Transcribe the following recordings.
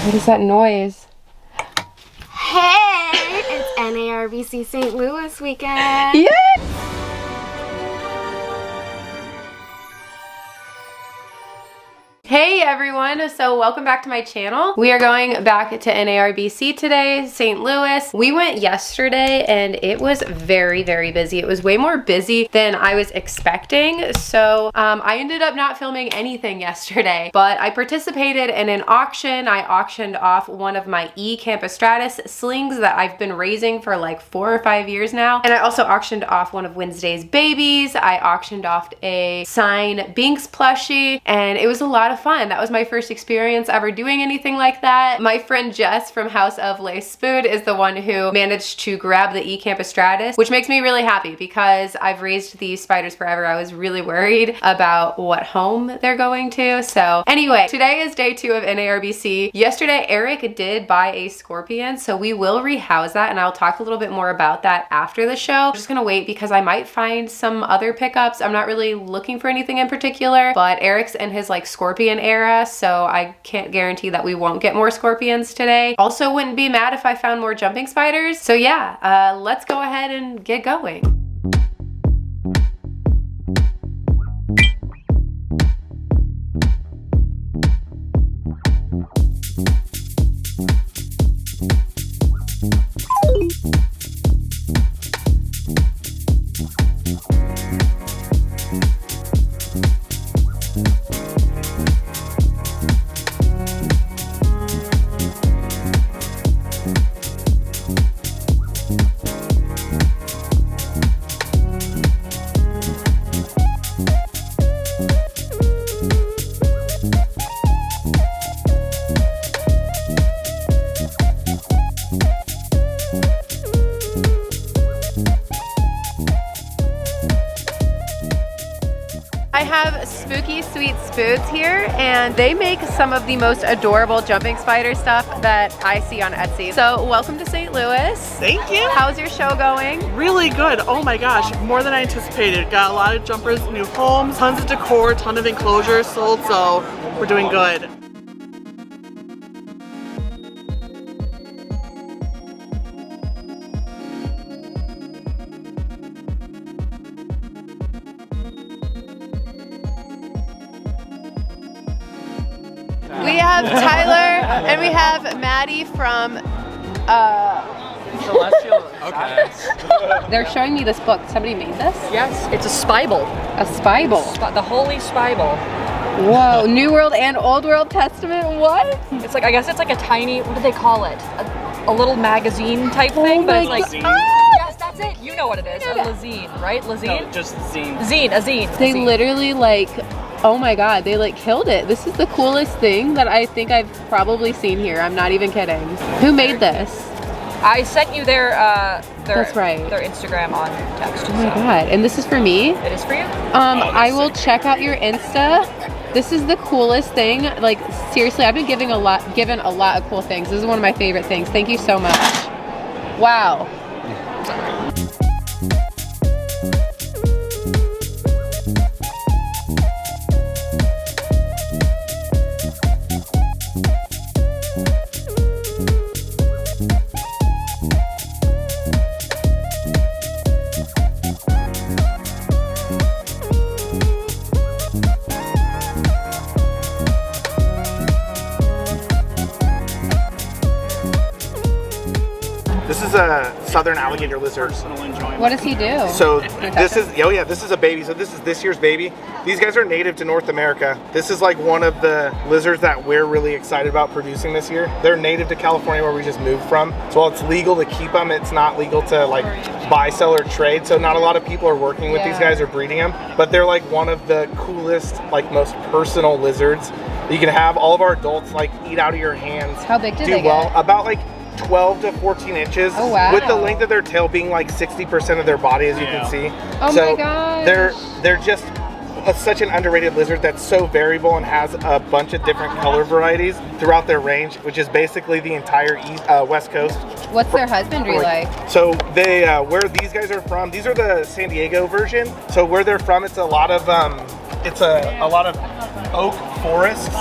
What is that noise? Hey, it's NARBC St. Louis weekend. Yeah! Hey everyone, so welcome back to my channel. We are going back to NARBC today, St. Louis. We went yesterday and it was very, very busy. It was way more busy than I was expecting. So I ended up not filming anything yesterday, but I participated in an auction. I auctioned off one of my Campus Stratus slings that I've been raising for like 4 or 5 years now. And I also auctioned off one of Wednesday's babies. I auctioned off a Sign Binks plushie, and it was a lot of fun. That was my first experience ever doing anything like that. My friend Jess from House of Lace Food is the one who managed to grab the Campus Stratus, which makes me really happy because I've raised these spiders forever. I was really worried about what home they're going to. So anyway, today is day 2 of NARBC. Yesterday, Eric did buy a scorpion, so we will rehouse that, and I'll talk a little bit more about that after the show. I'm just gonna wait because I might find some other pickups. I'm not really looking for anything in particular, but Eric's in his like scorpion era, so I can't guarantee that we won't get more scorpions today. Also wouldn't be mad if I found more jumping spiders. So yeah, let's go ahead and get going. I have Spooky Sweet Spoods here, and they make some of the most adorable jumping spider stuff that I see on Etsy. So welcome to St. Louis. Thank you. How's your show going? Really good. Oh my gosh, more than I anticipated. Got a lot of jumpers, new homes, tons of decor, ton of enclosures sold, so we're doing good. We have Tyler and we have Maddie from Celestial. Okay. They're showing me this book. Somebody made this? Yes, it's a Spible. A Spible. The Holy Spible. Whoa, New World and Old World Testament, what? It's like, I guess it's like a tiny, what do they call it? A little magazine type thing, but it's like, yes, that's it. You know what it is. A lazine, right? Lazine? No, just zine. Zine, a zine. They literally like, oh my god, they like killed it. This is the coolest thing that I think I've probably seen here. I'm not even kidding. Who made this? I sent you their That's right. their Instagram on text. Oh my god, and this is for me? It is for you? I will check out your Insta. This is the coolest thing. Like seriously, I've been given a lot of cool things. This is one of my favorite things. Thank you so much. Wow. This is a southern alligator lizard. What does he do? So this is, oh yeah, this is a baby. So this is this year's baby. These guys are native to North America. This is like one of the lizards that we're really excited about producing this year. They're native to California, where we just moved from. So while it's legal to keep them, it's not legal to like buy, sell, or trade. So not a lot of people are working with these guys or breeding them. But they're like one of the coolest, like most personal lizards. You can have all of our adults like eat out of your hands. How big do do they well? get? About like 12 to 14 inches. Oh, wow. With the length of their tail being like 60% of their body, as you can see. Oh so my gosh. they're just such an underrated lizard that's so variable and has a bunch of different color varieties throughout their range, which is basically the entire west coast. What's their husbandry like? So they, where these guys are from, these are the San Diego version. So where they're from, it's a lot of oak forest.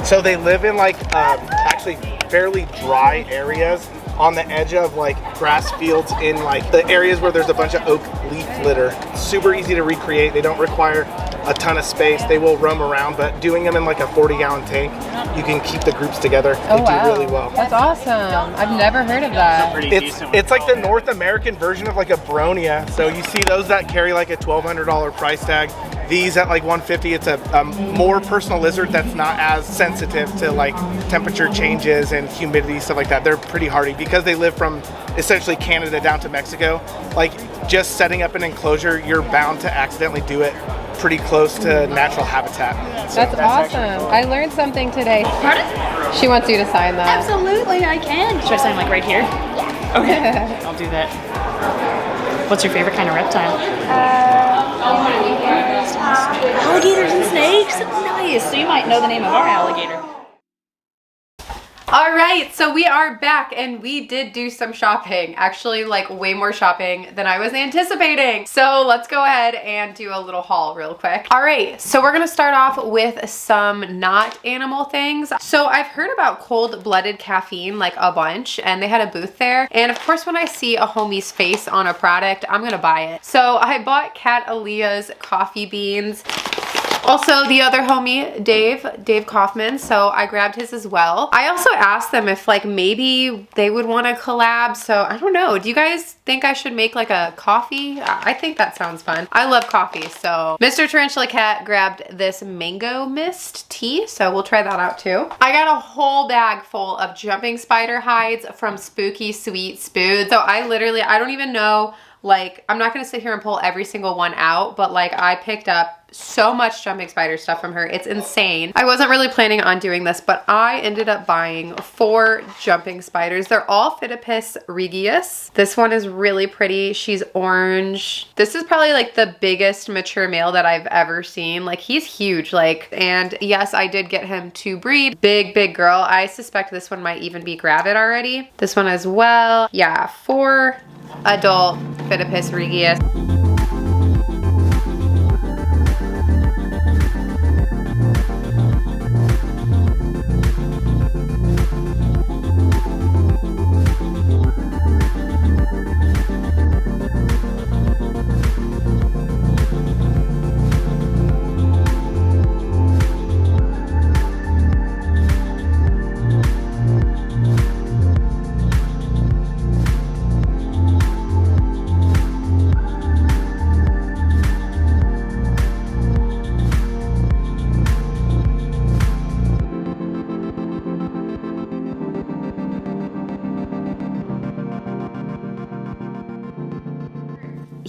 So they live in like actually fairly dry areas on the edge of like grass fields in like the areas where there's a bunch of oak leaf litter. Super easy to recreate. They don't require a ton of space. They will roam around, but doing them in like a 40-gallon tank, you can keep the groups together. They do really well. That's awesome. I've never heard of that. It's like the North American version of like a Bronia. So you see those that carry like a $1,200 price tag. These at like $150, it's a more personal lizard that's not as sensitive to like temperature changes and humidity, stuff like that. They're pretty hardy because they live from essentially Canada down to Mexico. Like just setting up an enclosure, you're bound to accidentally do it pretty close to natural habitat. That's awesome. I learned something today. Pardon? She wants you to sign that. Absolutely, I can. Should I sign like right here? Yeah. Okay, I'll do that. What's your favorite kind of reptile? Alligators and snakes? Nice. So you might know the name of our alligator. All right, so we are back and we did do some shopping. Actually, like way more shopping than I was anticipating. So let's go ahead and do a little haul real quick. All right, so we're gonna start off with some not animal things. So I've heard about cold-blooded caffeine like a bunch, and they had a booth there. And of course, when I see a homie's face on a product, I'm gonna buy it. So I bought Kat Aaliyah's coffee beans. Also, the other homie, Dave Kaufman, so I grabbed his as well. I also asked them if like maybe they would want to collab, so I don't know. Do you guys think I should make like a coffee? I think that sounds fun. I love coffee, so Mr. Tarantula Kat grabbed this mango mist tea, so we'll try that out too. I got a whole bag full of jumping spider hides from Spooky Sweet Spood. So I don't even know, like, I'm not gonna sit here and pull every single one out, but like I picked up so much jumping spider stuff from her. It's insane. I wasn't really planning on doing this, but I ended up buying 4 jumping spiders. They're all Phidippus regius. This one is really pretty. She's orange. This is probably like the biggest mature male that I've ever seen. Like he's huge, like, and yes, I did get him to breed. Big girl. I suspect this one might even be gravid already. This one as well. Yeah, 4 adult Phidippus regius.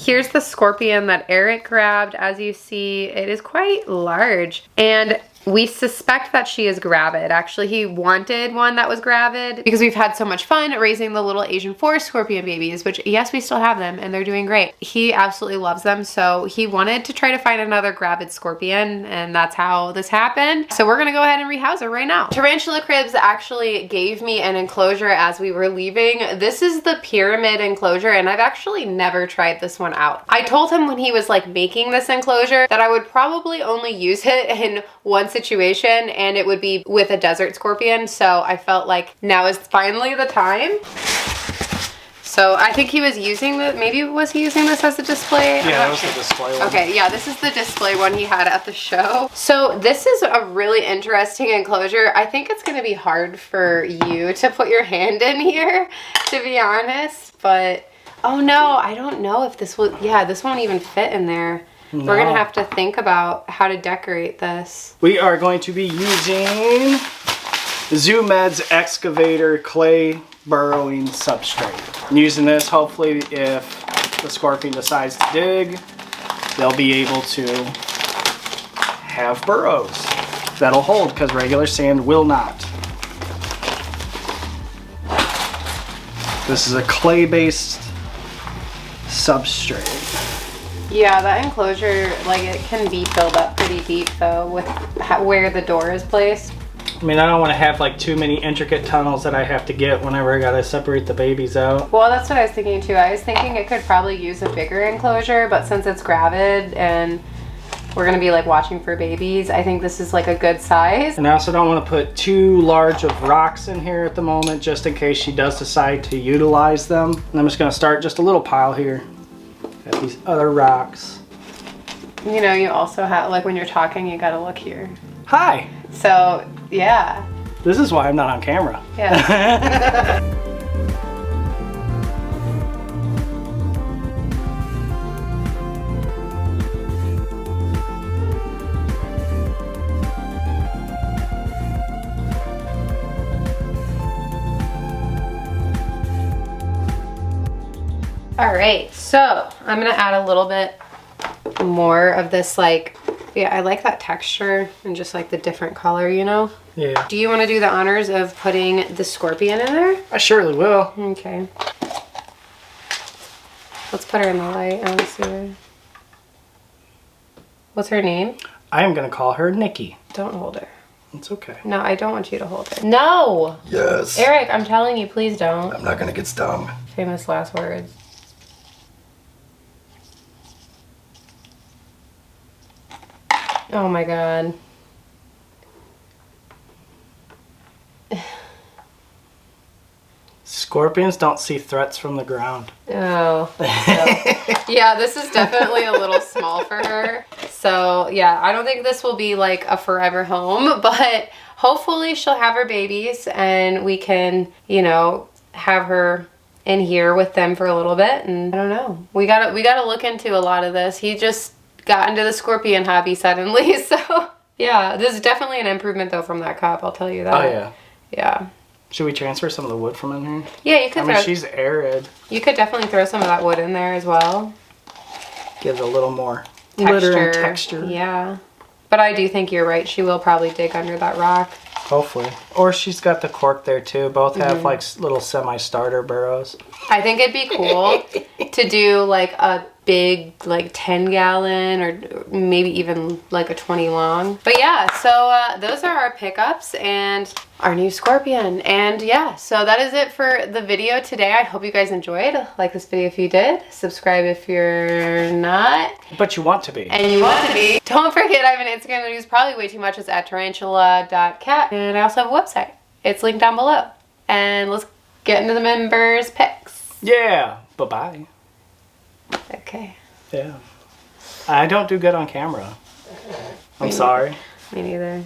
Here's the scorpion that Eric grabbed. As you see, it is quite large, and we suspect that she is gravid. Actually, he wanted one that was gravid because we've had so much fun raising the little Asian forest scorpion babies, which yes, we still have them and they're doing great. He absolutely loves them, so he wanted to try to find another gravid scorpion, and that's how this happened. So we're gonna go ahead and rehouse her right now. Tarantula Cribs actually gave me an enclosure as we were leaving. This is the pyramid enclosure, and I've actually never tried this one out. I told him when he was like making this enclosure that I would probably only use it in one situation, and it would be with a desert scorpion, so I felt like now is finally the time. So I think he was using maybe was he using this as a display? Yeah, that was the display one. Okay, yeah, this is the display one he had at the show. So this is a really interesting enclosure. I think it's gonna be hard for you to put your hand in here, to be honest, but oh no, I don't know if this will, yeah, this won't even fit in there. No. We're gonna have to think about how to decorate this. We are going to be using ZooMed's excavator clay burrowing substrate. And using this, hopefully if the scorpion decides to dig, they'll be able to have burrows that'll hold, because regular sand will not. This is a clay-based substrate. Yeah, that enclosure, like, it can be filled up pretty deep though with where the door is placed. I mean, I don't want to have like too many intricate tunnels that I have to get whenever I gotta separate the babies out. Well, that's what I was thinking too. I was thinking it could probably use a bigger enclosure, but since it's gravid and we're gonna be like watching for babies, I think this is like a good size. And I also don't want to put too large of rocks in here at the moment, just in case she does decide to utilize them. And I'm just gonna start just a little pile here. Got these other rocks. You know, you also have, like when you're talking, you gotta look here. Hi! So, yeah. This is why I'm not on camera. Yeah. All right, so I'm gonna add a little bit more of this, like, yeah, I like that texture and just like the different color, you know? Yeah. Do you want to do the honors of putting the scorpion in there? I surely will. Okay. Let's put her in the light. I want to see her. What's her name? I am gonna call her Nikki. Don't hold her. It's okay. No, I don't want you to hold her. No! Yes. Eric, I'm telling you, please don't. I'm not gonna get stung. Famous last words. Oh my god. Scorpions don't see threats from the ground. Oh. So, yeah, this is definitely a little small for her. So, yeah, I don't think this will be like a forever home, but hopefully she'll have her babies and we can, you know, have her in here with them for a little bit. And I don't know. We gotta look into a lot of this. He just got into the scorpion hobby suddenly, so yeah, this is definitely an improvement though from that cup, I'll tell you that. Oh yeah. Yeah. Should we transfer some of the wood from in here? Yeah, you could. I mean, she's arid. You could definitely throw some of that wood in there as well. Gives a little more glitter and texture. Yeah. But I do think you're right. She will probably dig under that rock. Hopefully. Or she's got the cork there too. Both have like little semi-starter burrows. I think it'd be cool to do like a big like 10-gallon or maybe even like a 20 long. But yeah, so those are our pickups and our new scorpion. And yeah, so that is it for the video today. I hope you guys enjoyed. Like this video if you did. Subscribe if you're not. But you want to be. And you want to be. Don't forget I have an Instagram that I use probably way too much. It's at tarantula.kat. And I also have a website. It's linked down below. And let's get into the members' picks. Yeah. Bye-bye. Okay. Yeah. I don't do good on camera. I'm sorry. Me neither.